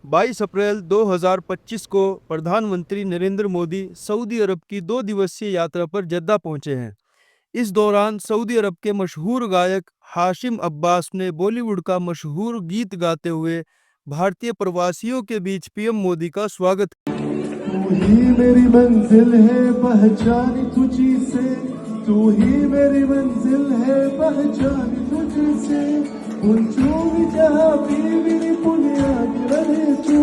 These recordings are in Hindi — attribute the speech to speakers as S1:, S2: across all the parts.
S1: 22 अप्रैल 2025 को प्रधानमंत्री नरेंद्र मोदी सऊदी अरब की 2 दिवसीय यात्रा पर जद्दा पहुंचे हैं। इस दौरान सऊदी अरब के मशहूर गायक हाशिम अब्बास ने बॉलीवुड का मशहूर गीत गाते हुए भारतीय प्रवासियों के बीच पीएम मोदी का स्वागत।
S2: तू ही मेरी मंजिल है पहचान तुझी से, तू ही मेरी मंजिल है पहचान तुझी से। जो भी जहाँ भी मेरी बुनियाद रहे तू,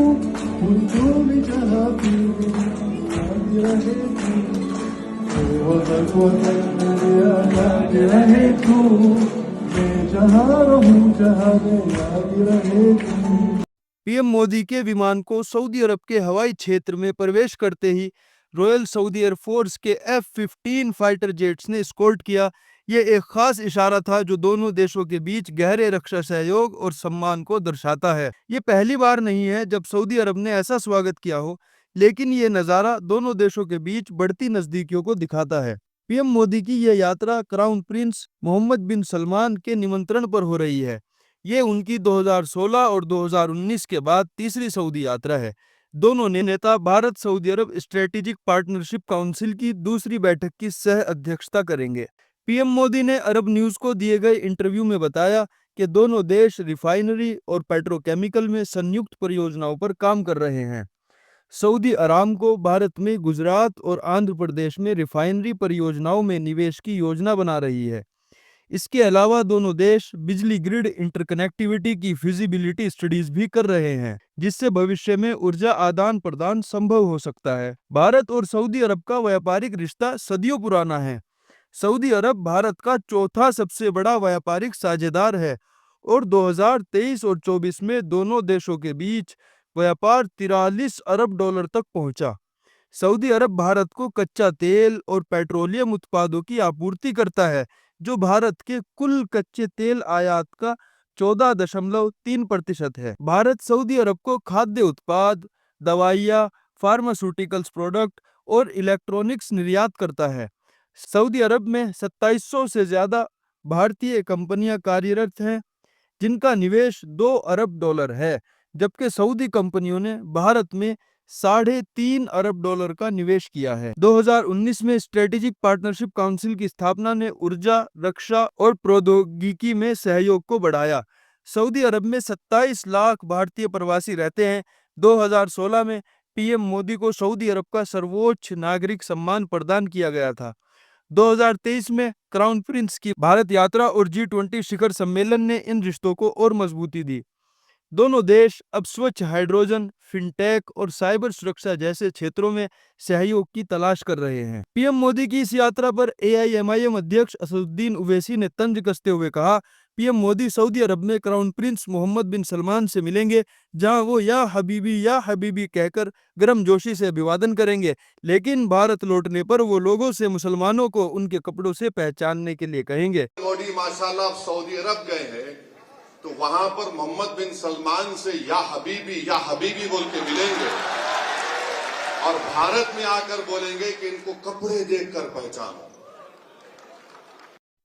S2: जो भी जहाँ भी मेरी बुनियाद रहे तू, मेरे आजाद रहे तू, मैं जहाँ रहूँ जहाँ मैं याद रहे तू।
S1: पीएम मोदी के विमान को सऊदी अरब के हवाई क्षेत्र में प्रवेश करते ही रॉयल सऊदी एयरफोर्स के F-15 फाइटर जेट्स ने एस्कॉर्ट किया। ये एक खास इशारा था जो दोनों देशों के बीच गहरे रक्षा सहयोग और सम्मान को दर्शाता है। ये पहली बार नहीं है जब सऊदी अरब ने ऐसा स्वागत किया हो, लेकिन ये नज़ारा दोनों देशों के बीच बढ़ती नज़दीकियों को दिखाता है। पीएम मोदी की यह यात्रा क्राउन प्रिंस मोहम्मद बिन सलमान के निमंत्रण पर हो रही है। ये उनकी 2016 और 2019 के बाद तीसरी सऊदी यात्रा है। दोनों नेता भारत सऊदी अरब स्ट्रेटेजिक पार्टनरशिप काउंसिल की दूसरी बैठक की सह अध्यक्षता करेंगे। पीएम मोदी ने अरब न्यूज को दिए गए इंटरव्यू में बताया कि दोनों देश रिफाइनरी और पेट्रोकेमिकल में संयुक्त परियोजनाओं पर काम कर रहे हैं। सऊदी अरामको भारत में गुजरात और आंध्र प्रदेश में रिफाइनरी परियोजनाओं में निवेश की योजना बना रही है। इसके अलावा दोनों देश बिजली ग्रिड इंटरकनेक्टिविटी की फिजिबिलिटी स्टडीज भी कर रहे हैं, जिससे भविष्य में ऊर्जा आदान प्रदान संभव हो सकता है। भारत और सऊदी अरब का व्यापारिक रिश्ता सदियों पुराना है। सऊदी अरब भारत का चौथा सबसे बड़ा व्यापारिक साझेदार है और 2023 और 24 में दोनों देशों के बीच व्यापार 43 अरब डॉलर तक पहुंचा। सऊदी अरब भारत को कच्चा तेल और पेट्रोलियम उत्पादों की आपूर्ति करता है, जो भारत के कुल कच्चे तेल आयात का 14.3% है। भारत सऊदी अरब को खाद्य उत्पाद, दवाइयाँ, फार्मास्यूटिकल्स प्रोडक्ट और इलेक्ट्रॉनिक्स निर्यात करता है। सऊदी अरब में 2700 से ज्यादा भारतीय कंपनियां कार्यरत हैं, जिनका निवेश 2 अरब डॉलर है, जबकि सऊदी कंपनियों ने भारत में 3.5 अरब डॉलर का निवेश किया है। 2019 में स्ट्रेटेजिक पार्टनरशिप काउंसिल की स्थापना ने ऊर्जा, रक्षा और प्रौद्योगिकी में सहयोग को बढ़ाया। सऊदी अरब में 27 लाख भारतीय प्रवासी रहते हैं। 2016 में पीएम मोदी को सऊदी अरब का सर्वोच्च नागरिक सम्मान प्रदान किया गया था। 2023 में क्राउन प्रिंस की भारत यात्रा और G20 शिखर सम्मेलन ने इन रिश्तों को और मजबूती दी। दोनों देश अब स्वच्छ हाइड्रोजन, फिनटेक और साइबर सुरक्षा जैसे क्षेत्रों में सहयोग की तलाश कर रहे हैं। पीएम मोदी की इस यात्रा पर AIMIM अध्यक्ष असदुद्दीन ओवैसी ने तंज कसते हुए कहा, पीएम मोदी सऊदी अरब में क्राउन प्रिंस मोहम्मद बिन सलमान से मिलेंगे, जहां वो या हबीबी कहकर गर्मजोशी से अभिवादन करेंगे, लेकिन भारत लौटने पर वो लोगों से मुसलमानों को उनके कपड़ों से पहचानने के लिए कहेंगे।
S3: मोदी माशाल्लाह सऊदी अरब गए हैं तो वहां पर मोहम्मद बिन सलमान से या हबीबी बोल के मिलेंगे और भारत में आकर बोलेंगे कि इनको कपड़े देखकर पहचानो।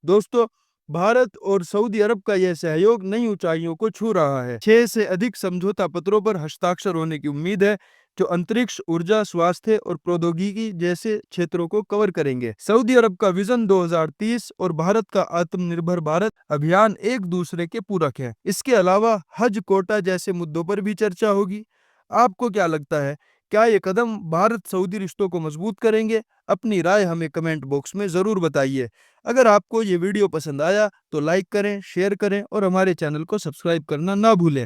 S1: दोस्तों, भारत और सऊदी अरब का यह सहयोग नई ऊंचाइयों को छू रहा है। 6 से अधिक समझौता पत्रों पर हस्ताक्षर होने की उम्मीद है, जो अंतरिक्ष, ऊर्जा, स्वास्थ्य और प्रौद्योगिकी जैसे क्षेत्रों को कवर करेंगे। सऊदी अरब का विजन 2030 और भारत का आत्मनिर्भर भारत अभियान एक दूसरे के पूरक हैं। इसके अलावा हज कोटा जैसे मुद्दों पर भी चर्चा होगी। आपको क्या लगता है, क्या ये कदम भारत सऊदी रिश्तों को मजबूत करेंगे? अपनी राय हमें कमेंट बॉक्स में ज़रूर बताइए। अगर आपको ये वीडियो पसंद आया तो लाइक करें, शेयर करें और हमारे चैनल को सब्सक्राइब करना ना भूलें।